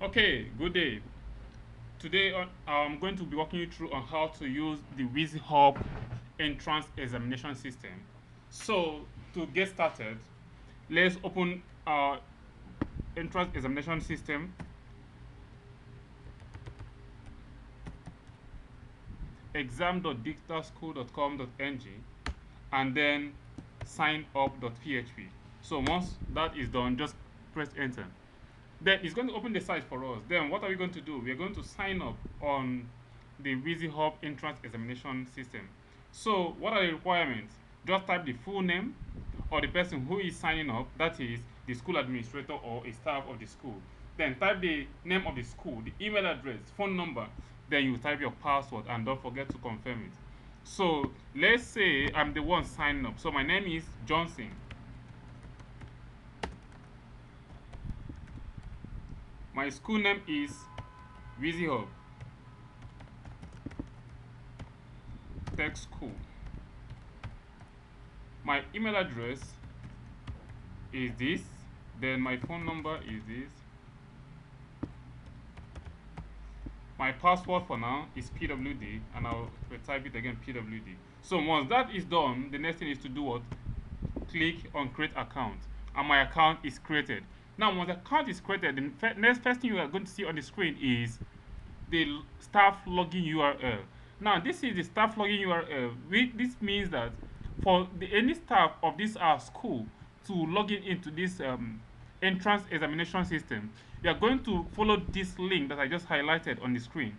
Okay, good day. Today I'm going to be walking you through on how to use the WizHub entrance examination system. So to get started, let's open our entrance examination system, exam.digitalschool.com.ng, and then signup.php. So once that is done, just press enter. Then it's going to open the site for us. Then what are we going to do? We're going to sign up on the WizHub entrance examination system. So what are the requirements? Just type the full name or the person who is signing up, that is the school administrator or a staff of the school. Then type the name of the school, the email address, phone number. Then you type your password and don't forget to confirm it. So let's say I'm the one signing up. So my name is Johnson. My school name is WizHub Tech School. My email address is this. Then my phone number is this. My password for now is PWD, and I'll type it again, PWD. So once that is done, the next thing is to do what? Click on create account, and my account is created. Now once the account is created, the next first thing you are going to see on the screen is the staff login URL. Now this is the staff login URL. This means that for any staff of this school to log into this entrance examination system, you are going to follow this link that I just highlighted on the screen: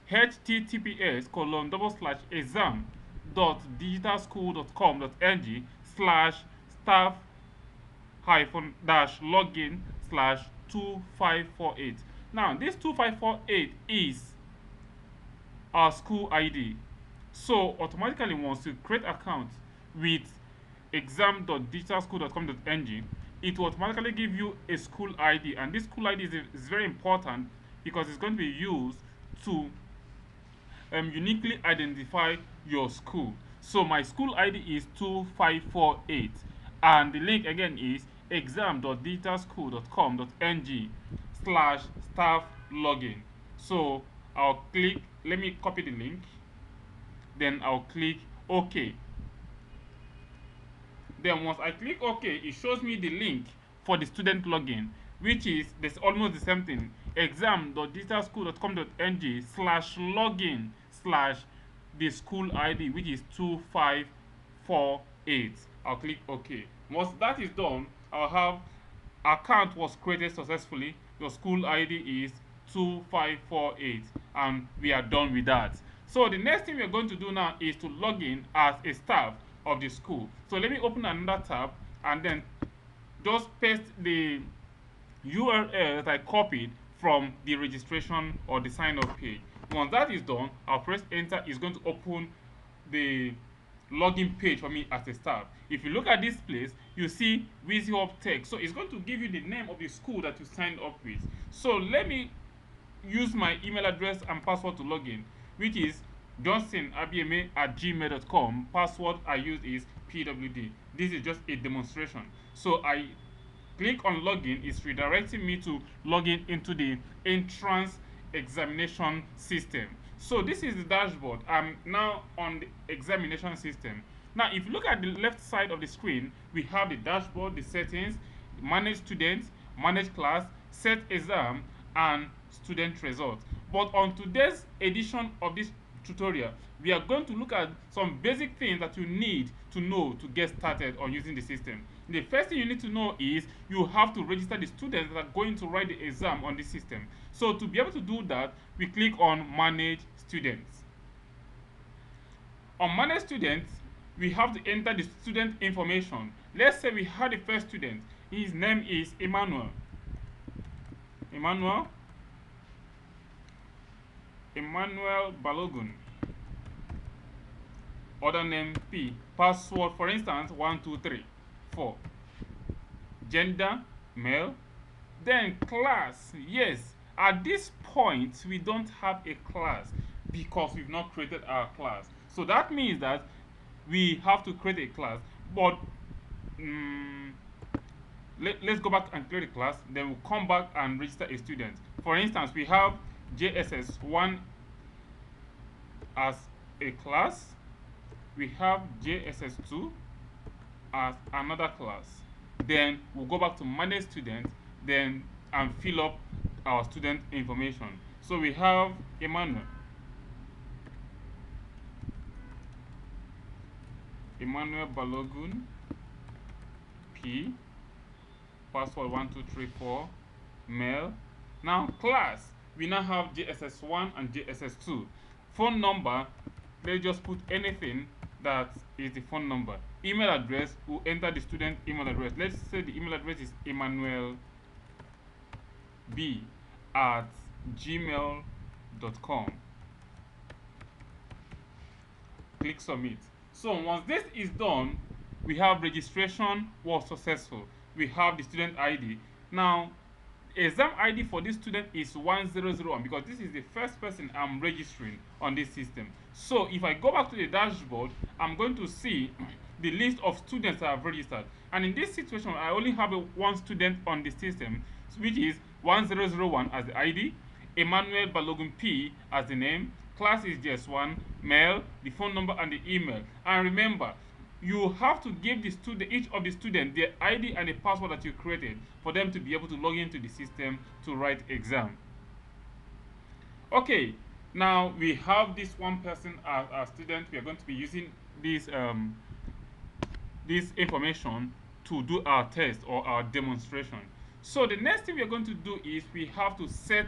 https://exam.digitalschool.com.ng/staff-login/2548. Now this 2548 is our school ID. So automatically once you create account with exam.digitalschool.com.ng, it will automatically give you a school ID, and this school ID is very important because it's going to be used to uniquely identify your school. So my school ID is 2548, and the link again is exam.digitalschool.com.ng/staff login. So I'll click, let me copy the link, then I'll click OK. Then once I click OK, it shows me the link for the student login, which is this almost the same thing: exam.digitalschool.com.ng/login/the school ID, which is 2548. I'll click OK. Once that is done, I'll have account was created successfully. Your school ID is 2548, and we are done with that. So the next thing we're going to do now is to log in as a staff of the school. So let me open another tab and then just paste the URL that I copied from the registration or the sign up page. Once that is done, I'll press enter. It's going to open the login page for me as a staff. If you look at this place, you see WizHub Tech. So it's going to give you the name of the school that you signed up with. So let me use my email address and password to log in, which is johnsonabma@gmail.com. Password I use is PWD. This is just a demonstration. So I click on login. It's redirecting me to login into the entrance examination system. So this is the dashboard. I'm now on the examination system. Now if you look at the left side of the screen, we have the dashboard, the settings, manage students, manage class, set exam, and student results. But on today's edition of this tutorial, we are going to look at some basic things that you need to know to get started on using the system. The first thing you need to know is you have to register the students that are going to write the exam on this system. So to be able to do that, we click on manage students. On manage students, we have to enter the student information. Let's say we had the first student. His name is Emmanuel. Emmanuel Balogun. Other name P. Password, for instance, 1234. Gender, male. Then class, yes. At this point, we don't have a class because we've not created our class. So that means that we have to create a class. But let's go back and create a class, then we'll come back and register a student. For instance, we have JSS1 as a class, we have JSS2 as another class. Then we'll go back to manage student, then and fill up our student information. So we have Emmanuel Balogun P, password 1234, mail. Now class, we now have JSS1 and JSS2. Phone number, let's just put anything that is the phone number. Email address, we'll enter the student email address. Let's say the email address is emmanuelb@gmail.com. Click submit. So once this is done, we have registration was successful. We have the student ID. Now, exam ID for this student is 1001 because this is the first person I'm registering on this system. So if I go back to the dashboard, I'm going to see the list of students that I've registered. And in this situation, I only have one student on the system, which is 1001 as the ID, Emmanuel Balogun P as the name, class is JS1, mail, the phone number, and the email. And remember, you have to give the student, each of the students, their ID and the password that you created for them to be able to log into the system to write exam. Okay, now we have this one person as a student. We are going to be using this information to do our test or our demonstration. So the next thing we are going to do is we have to set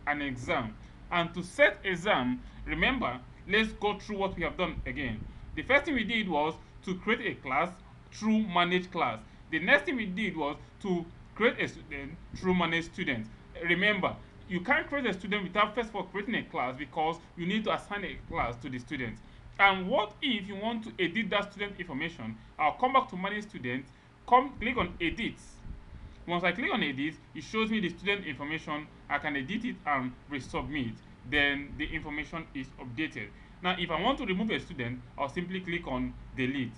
an exam. And to set exam, remember, let's go through what we have done again. The first thing we did was to create a class through manage class. The next thing we did was to create a student through manage student. Remember, you can't create a student without first of all creating a class because you need to assign a class to the student. And what if you want to edit that student information? I'll come back to manage student, click on edit. Once I click on edit, it shows me the student information. I can edit it and resubmit. Then the information is updated. Now, if I want to remove a student, I'll simply click on delete.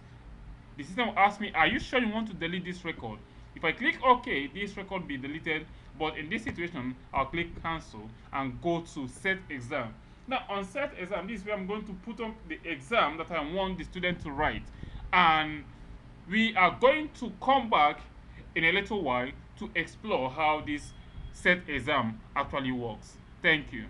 The system will ask me, are you sure you want to delete this record? If I click OK, this record will be deleted. But in this situation, I'll click cancel and go to set exam. Now, on set exam, this is where I'm going to put up the exam that I want the student to write. And we are going to come back in a little while to explore how this set exam actually works. Thank you.